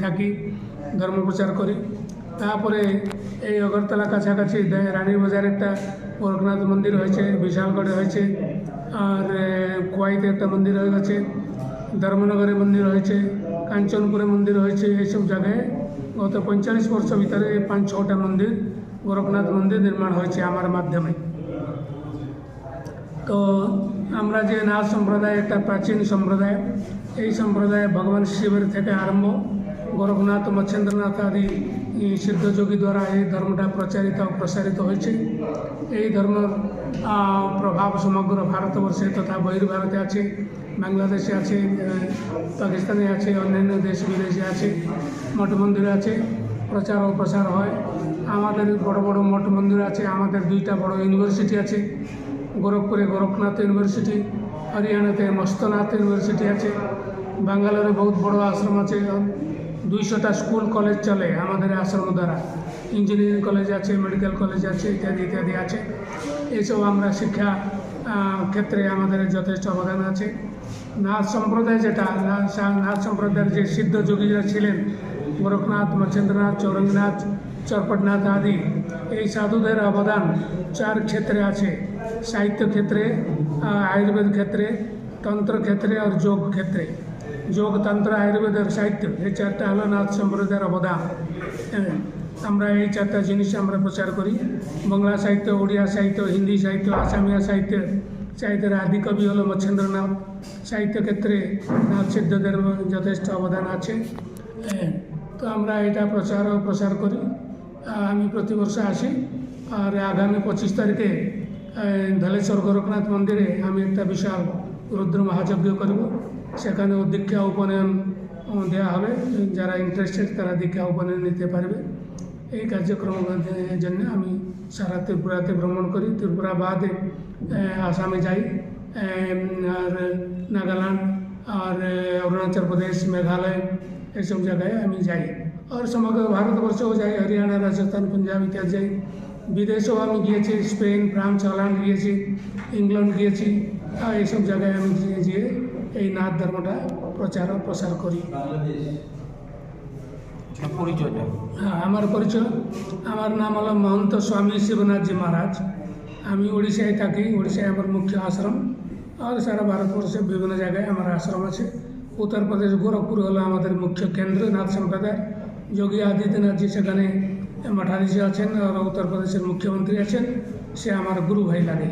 থাকি ধর্ম প্রচার করি। তারপরে এই অগরতলা কাছাকাছি রানীর বাজার একটা গোরখনাথ মন্দির হয়েছে, বিশালগড়ে হয়েছে, আর কোয়াইতে একটা মন্দির হয়ে গেছে, ধর্মনগরে মন্দির হয়েছে, কাঞ্চনপুরে মন্দির হয়েছে। এইসব জায়গায় গত 45 বর্ষ ভিতরে 5-6টা মন্দির গোরখনাথ মন্দির নির্মাণ হয়েছে আমার মাধ্যমে। তো আমরা যে নাথ সম্প্রদায় একটা প্রাচীন সম্প্রদায়, এই সম্প্রদায়ে ভগবান শিবের থেকে আরম্ভ গোরখনাথ মচ্ছেন্দ্রনাথ আদি সিদ্ধযোগী দ্বারা এই ধর্মটা প্রচারিত ও প্রসারিত হয়েছে। এই ধর্মের প্রভাব সমগ্র ভারতবর্ষে তথা বহির্ভারতে আছে, বাংলাদেশে আছে, পাকিস্তানে আছে, অন্যান্য দেশ বিদেশে আছে, মঠ মন্দির আছে, প্রচার ও প্রসার হয়। আমাদের বড় বড় মঠ মন্দির আছে, আমাদের 2টা বড় ইউনিভার্সিটি আছে, গোরখপুরে গোরখনাথ ইউনিভার্সিটি, হরিয়ানাতে মস্তনাথ ইউনিভার্সিটি আছে, বাঙ্গালোরে বহুত বড় আশ্রম আছে, 200টা স্কুল কলেজ চলে আমাদের আশ্রম দ্বারা, ইঞ্জিনিয়ারিং কলেজ আছে, মেডিকেল কলেজ আছে, ইত্যাদি ইত্যাদি আছে। এইসব আমরা শিক্ষা ক্ষেত্রে আমাদের যথেষ্ট অবদান আছে। নাথ সম্প্রদায় যেটা নাথ সম্প্রদায়ের যে সিদ্ধ যোগীরা ছিলেন গোরখনাথ, মচ্ছেন্দ্রনাথ, চৌরঙ্গীনাথ, চরপটনাথ আদি, এই সাধুদের অবদান 4 ক্ষেত্রে আছে: সাহিত্য ক্ষেত্রে, আয়ুর্বেদ ক্ষেত্রে, তন্ত্র ক্ষেত্রে আর যোগ ক্ষেত্রে। যোগ, তন্ত্র, আয়ুর্বেদ আর সাহিত্য, এই 4টা হলো নাথ সম্প্রদায়ের অবদান। আমরা এই 4টা জিনিস আমরা প্রচার করি। বাংলা সাহিত্য, ওড়িয়া সাহিত্য, হিন্দি সাহিত্য, আসামিয়া সাহিত্যের আদি কবি হলো মচ্ছেন্দ্রনাথ। সাহিত্য ক্ষেত্রে নাথ সিদ্ধদের যথেষ্ট অবদান আছে। তো আমরা এটা প্রচার ও প্রসার করি। আমি প্রতি বর্ষ আসি, আর আগামী 25 তারিখে ধলেশ্বর গোরখনাথ মন্দিরে আমি একটা বিশাল রুদ্র মহাযজ্ঞ করব। সেখানে দীক্ষা উপনয়ন দেওয়া হবে, যারা ইন্টারেস্টেড তারা দীক্ষা উপনয়ন নিতে পারবে। এই কার্যক্রমের জন্য আমি সারা ত্রিপুরাতে ভ্রমণ করি। ত্রিপুরা বাদে আসামে যাই, আর নাগাল্যান্ড, আর অরুণাচল প্রদেশ, মেঘালয়, এইসব জায়গায় আমি যাই। আর সমগ্র ভারতবর্ষেও যাই, হরিয়ানা, রাজস্থান, পাঞ্জাব ইত্যাদি যাই। বিদেশেও আমি গিয়েছি, স্পেন, ফ্রান্স, হল্যান্ড গিয়েছি, ইংল্যান্ড গিয়েছি। এইসব জায়গায় আমি গিয়ে এই নাথ ধর্মটা প্রচার ও প্রসার করি। হ্যাঁ, আমার পরিচয়, আমার নাম হলো মহন্ত স্বামী শিবনাথজি মহারাজ। আমি উড়িষ্যায় থাকি, উড়িষ্যায় আমার মুখ্য আশ্রম, আর সারা ভারতবর্ষে বিভিন্ন জায়গায় আমার আশ্রম আছে। উত্তরপ্রদেশ গোরখপুর হলো আমাদের মুখ্য কেন্দ্র নাথ সম্প্রদায়। যোগী আদিত্যনাথজি সেখানে মঠাধীশ আছেন, আর উত্তরপ্রদেশের মুখ্যমন্ত্রী আছেন, সে আমার গুরু ভাই লাগে।